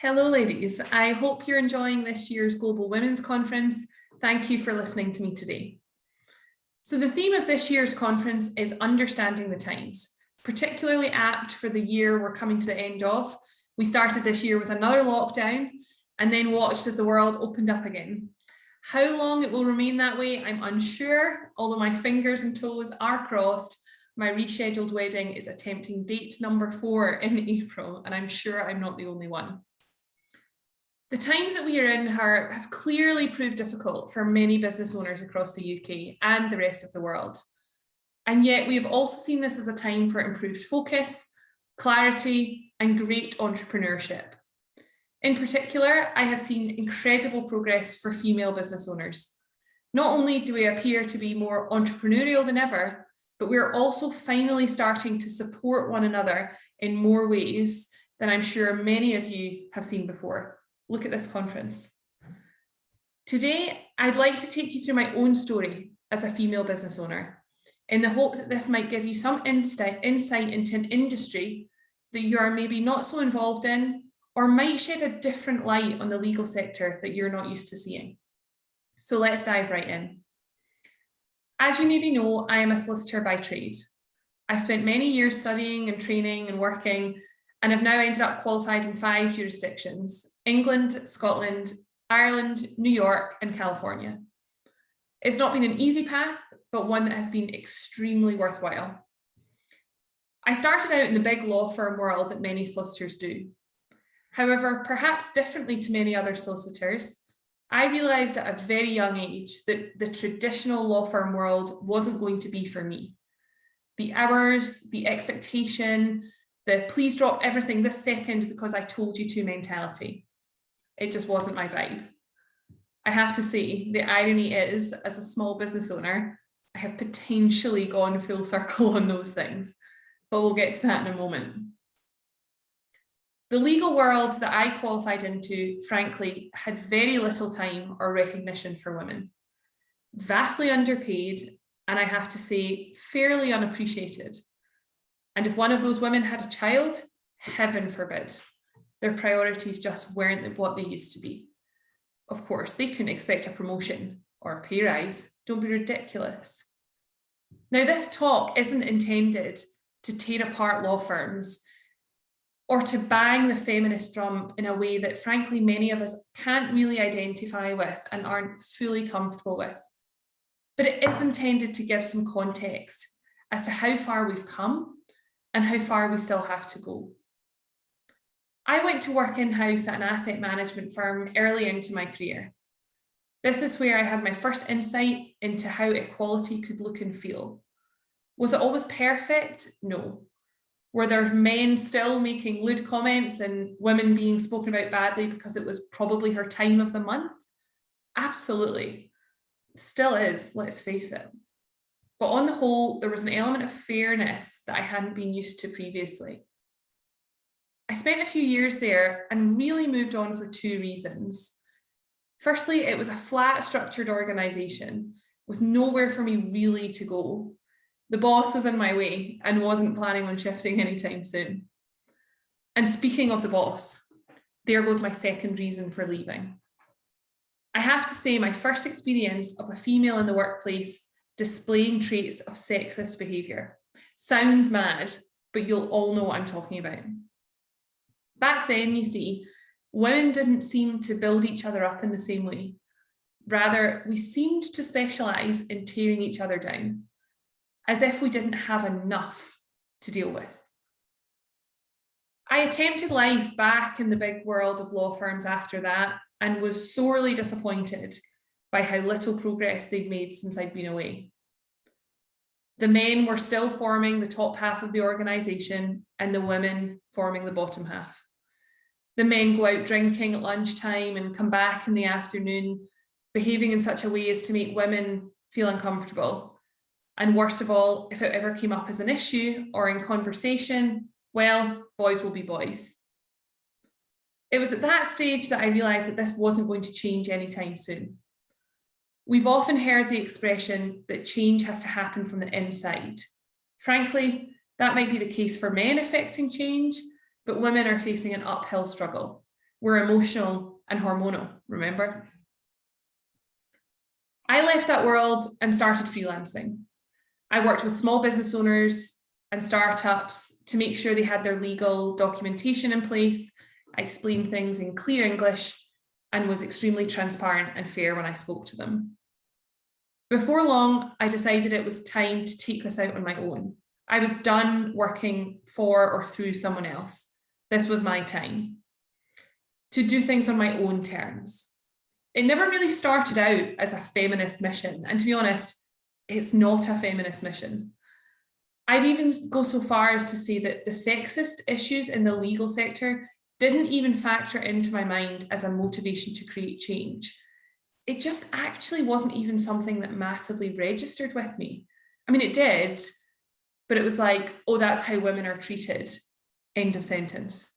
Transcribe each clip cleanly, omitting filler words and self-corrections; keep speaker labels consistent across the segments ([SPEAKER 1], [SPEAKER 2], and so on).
[SPEAKER 1] Hello, ladies. I hope you're enjoying this year's Global Women's Conference. Thank you for listening to me today. So the theme of this year's conference is Understanding the Times, particularly apt for the year we're coming to the end of. We started this year with another lockdown and then watched as the world opened up again. How long it will remain that way, I'm unsure, although my fingers and toes are crossed. My rescheduled wedding is attempting date number 4 in April, and I'm sure I'm not the only one. The times that we are in have clearly proved difficult for many business owners across the UK and the rest of the world. And yet we have also seen this as a time for improved focus, clarity, and great entrepreneurship. In particular, I have seen incredible progress for female business owners. Not only do we appear to be more entrepreneurial than ever, but we're also finally starting to support one another in more ways than I'm sure many of you have seen before. Look at this conference. Today, I'd like to take you through my own story as a female business owner, in the hope that this might give you some insight into an industry that you are maybe not so involved in, or might shed a different light on the legal sector that you're not used to seeing. So let's dive right in. As you maybe know, I am a solicitor by trade. I've spent many years studying and training and working, and have now ended up qualified in 5 jurisdictions: England, Scotland, Ireland, New York, and California. It's not been an easy path, but one that has been extremely worthwhile. I started out in the big law firm world that many solicitors do. However, perhaps differently to many other solicitors, I realised at a very young age that the traditional law firm world wasn't going to be for me. The hours, the expectation, the please drop everything this second because I told you to mentality. It just wasn't my vibe. I have to say, the irony is, as a small business owner, I have potentially gone full circle on those things, but we'll get to that in a moment. The legal world that I qualified into, frankly, had very little time or recognition for women. Vastly underpaid, and I have to say, fairly unappreciated. And if one of those women had a child, heaven forbid, their priorities just weren't what they used to be. Of course, they couldn't expect a promotion or a pay rise. Don't be ridiculous. Now, this talk isn't intended to tear apart law firms or to bang the feminist drum in a way that, frankly, many of us can't really identify with and aren't fully comfortable with. But it is intended to give some context as to how far we've come and how far we still have to go. I went to work in-house at an asset management firm early into my career. This is where I had my first insight into how equality could look and feel. Was it always perfect? No. Were there men still making lewd comments and women being spoken about badly because it was probably her time of the month? Absolutely. Still is, let's face it. But on the whole, there was an element of fairness that I hadn't been used to previously. I spent a few years there and really moved on for 2 reasons. Firstly, it was a flat, structured organisation with nowhere for me really to go. The boss was in my way and wasn't planning on shifting anytime soon. And speaking of the boss, there goes my second reason for leaving. I have to say, my first experience of a female in the workplace displaying traits of sexist behaviour. Sounds mad, but you'll all know what I'm talking about. Back then, you see, women didn't seem to build each other up in the same way. Rather, we seemed to specialise in tearing each other down, as if we didn't have enough to deal with. I attempted life back in the big world of law firms after that and was sorely disappointed by how little progress they'd made since I'd been away. The men were still forming the top half of the organisation and the women forming the bottom half. The men go out drinking at lunchtime and come back in the afternoon, behaving in such a way as to make women feel uncomfortable. And worst of all, if it ever came up as an issue or in conversation, well, boys will be boys. It was at that stage that I realised that this wasn't going to change anytime soon. We've often heard the expression that change has to happen from the inside. Frankly, that might be the case for men affecting change, but women are facing an uphill struggle. were emotional and hormonal, remember? I left that world and started freelancing. I worked with small business owners and startups to make sure they had their legal documentation in place. I explained things in clear English and was extremely transparent and fair when I spoke to them. Before long, I decided it was time to take this out on my own. I was done working for or through someone else. This was my time to do things on my own terms. It never really started out as a feminist mission. And to be honest, it's not a feminist mission. I'd even go so far as to say that the sexist issues in the legal sector didn't even factor into my mind as a motivation to create change. It just actually wasn't even something that massively registered with me. I mean, it did, but it was like, oh, that's how women are treated. End of sentence.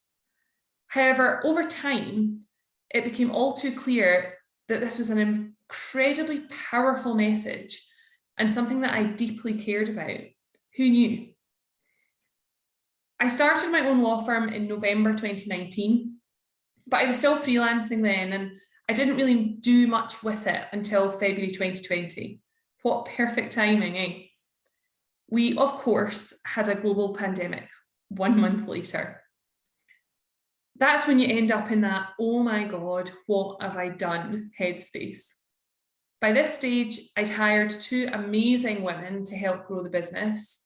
[SPEAKER 1] However, over time, it became all too clear that this was an incredibly powerful message and something that I deeply cared about. Who knew? I started my own law firm in November 2019, but I was still freelancing then, and I didn't really do much with it until February 2020. What perfect timing, eh? We, of course, had a global pandemic 1 month later. That's when you end up in that, oh my God, what have I done headspace. By this stage, I'd hired 2 amazing women to help grow the business,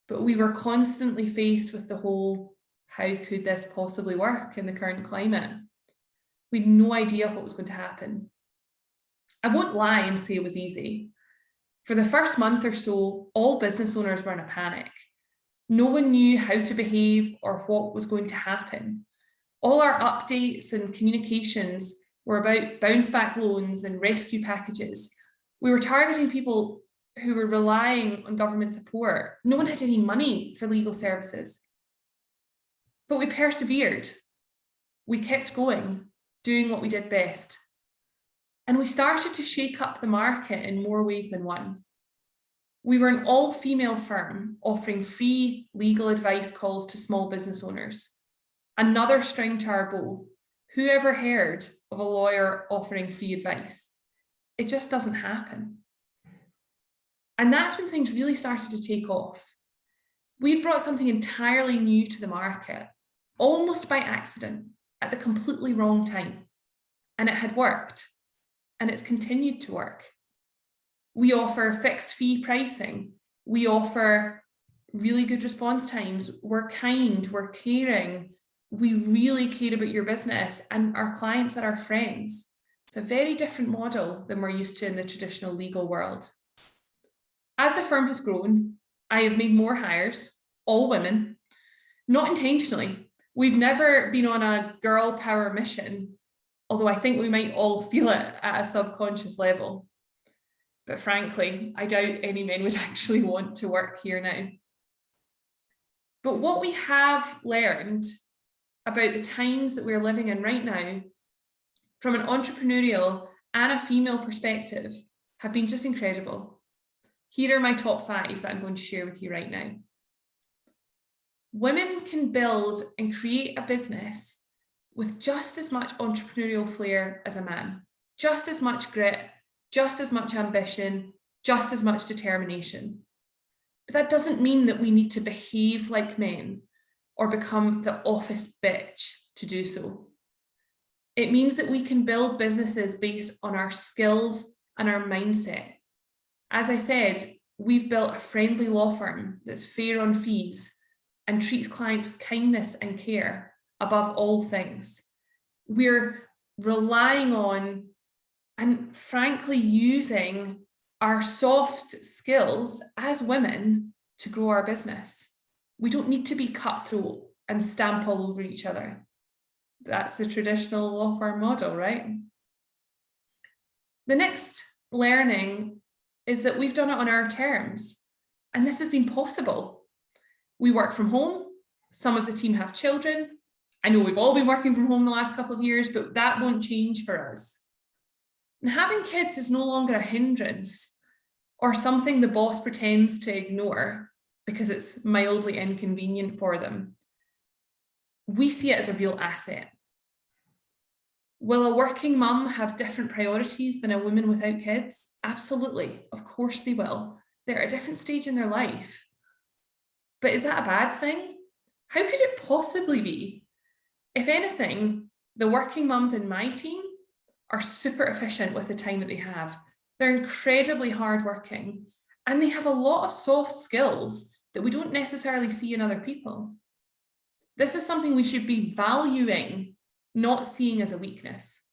[SPEAKER 1] but we were constantly faced with the whole, how could this possibly work in the current climate? We had no idea what was going to happen. I won't lie and say it was easy. For the first month or so, all business owners were in a panic. No one knew how to behave or what was going to happen. All our updates and communications were about bounce back loans and rescue packages. We were targeting people who were relying on government support. No one had any money for legal services. But we persevered. We kept going, doing what we did best. And we started to shake up the market in more ways than one. We were an all-female firm offering free legal advice calls to small business owners. Another string to our bow. Who ever heard of a lawyer offering free advice? It just doesn't happen. And that's when things really started to take off. We'd brought something entirely new to the market, almost by accident, at the completely wrong time. And it had worked, and it's continued to work. We offer fixed fee pricing. We offer really good response times. We're kind, we're caring. We really care about your business, and our clients are our friends. It's a very different model than we're used to in the traditional legal world. As the firm has grown, I have made more hires, all women, not intentionally. We've never been on a girl power mission, although I think we might all feel it at a subconscious level. But frankly, I doubt any men would actually want to work here now. But what we have learned about the times that we're living in right now, from an entrepreneurial and a female perspective, have been just incredible. Here are my top 5 that I'm going to share with you right now. Women can build and create a business with just as much entrepreneurial flair as a man, just as much grit, just as much ambition, just as much determination. But that doesn't mean that we need to behave like men or become the office bitch to do so. It means that we can build businesses based on our skills and our mindset. As I said, we've built a friendly law firm that's fair on fees and treats clients with kindness and care above all things. We're relying on and frankly using our soft skills as women to grow our business. We don't need to be cutthroat and stamp all over each other. That's the traditional law firm model, right? The next learning is that we've done it on our terms, and this has been possible. We work from home. Some of the team have children. I know we've all been working from home the last couple of years, but that won't change for us. And having kids is no longer a hindrance or something the boss pretends to ignore because it's mildly inconvenient for them. We see it as a real asset. Will a working mum have different priorities than a woman without kids? Absolutely, of course they will. They're at a different stage in their life. But is that a bad thing? How could it possibly be? If anything, the working mums in my team are super efficient with the time that they have. They're incredibly hardworking, and they have a lot of soft skills that we don't necessarily see in other people. This is something we should be valuing, not seeing as a weakness.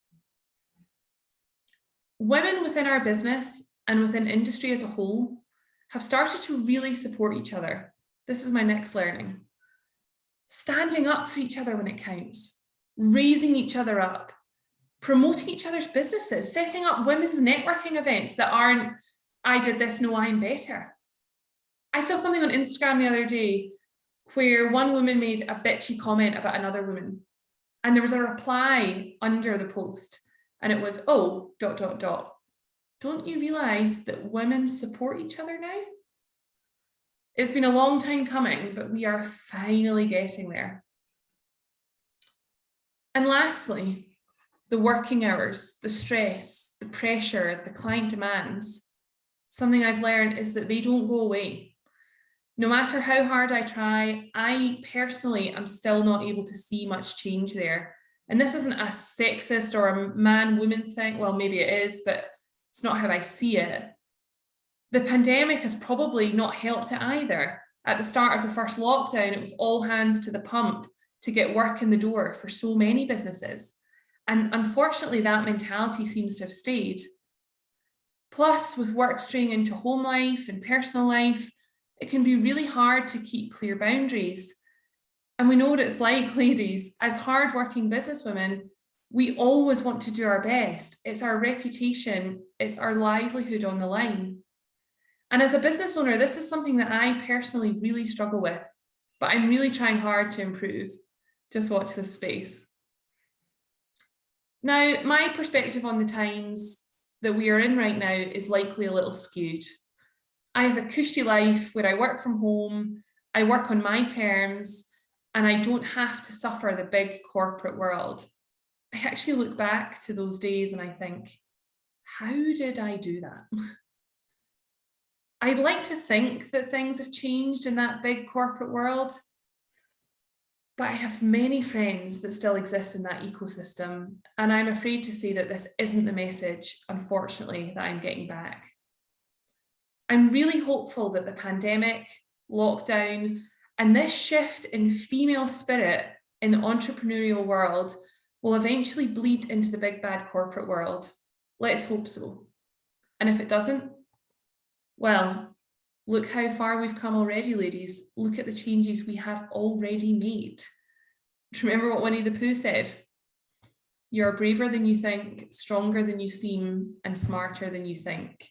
[SPEAKER 1] Women within our business and within industry as a whole have started to really support each other. This is my next learning. Standing up for each other when it counts, raising each other up, promoting each other's businesses, setting up women's networking events that aren't, I did this, no, I'm better. I saw something on Instagram the other day where one woman made a bitchy comment about another woman, and there was a reply under the post, and it was, oh, ... Don't you realize that women support each other now? It's been a long time coming, but we are finally getting there. And lastly, the working hours, the stress, the pressure, the client demands. Something I've learned is that they don't go away. No matter how hard I try, I personally am still not able to see much change there. And this isn't a sexist or a man-woman thing. Well, maybe it is, but it's not how I see it. The pandemic has probably not helped it either. At the start of the first lockdown, it was all hands to the pump to get work in the door for so many businesses. And unfortunately, that mentality seems to have stayed. Plus, with work straying into home life and personal life, it can be really hard to keep clear boundaries. And we know what it's like, ladies, as hardworking businesswomen, we always want to do our best. It's our reputation, it's our livelihood on the line. And as a business owner, this is something that I personally really struggle with, but I'm really trying hard to improve. Just watch this space. Now, my perspective on the times that we are in right now is likely a little skewed. I have a cushy life where I work from home, I work on my terms, and I don't have to suffer the big corporate world. I actually look back to those days and I think, how did I do that? I'd like to think that things have changed in that big corporate world, but I have many friends that still exist in that ecosystem, and I'm afraid to say that this isn't the message, unfortunately, that I'm getting back. I'm really hopeful that the pandemic, lockdown, and this shift in female spirit in the entrepreneurial world will eventually bleed into the big bad corporate world. Let's hope so. And if it doesn't, well, look how far we've come already, ladies. Look at the changes we have already made. Remember what Winnie the Pooh said? You're braver than you think, stronger than you seem, and smarter than you think.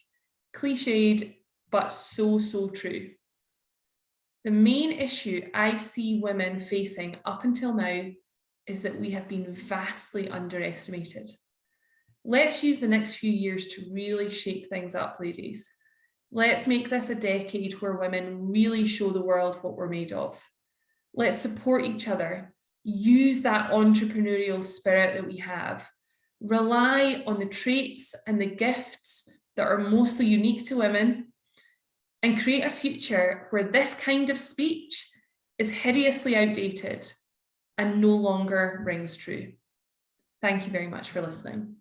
[SPEAKER 1] Cliched, but so, so true. The main issue I see women facing up until now is that we have been vastly underestimated. Let's use the next few years to really shake things up, ladies. Let's make this a decade where women really show the world what we're made of. Let's support each other, use that entrepreneurial spirit that we have, rely on the traits and the gifts that are mostly unique to women, and create a future where this kind of speech is hideously outdated and no longer rings true. Thank you very much for listening.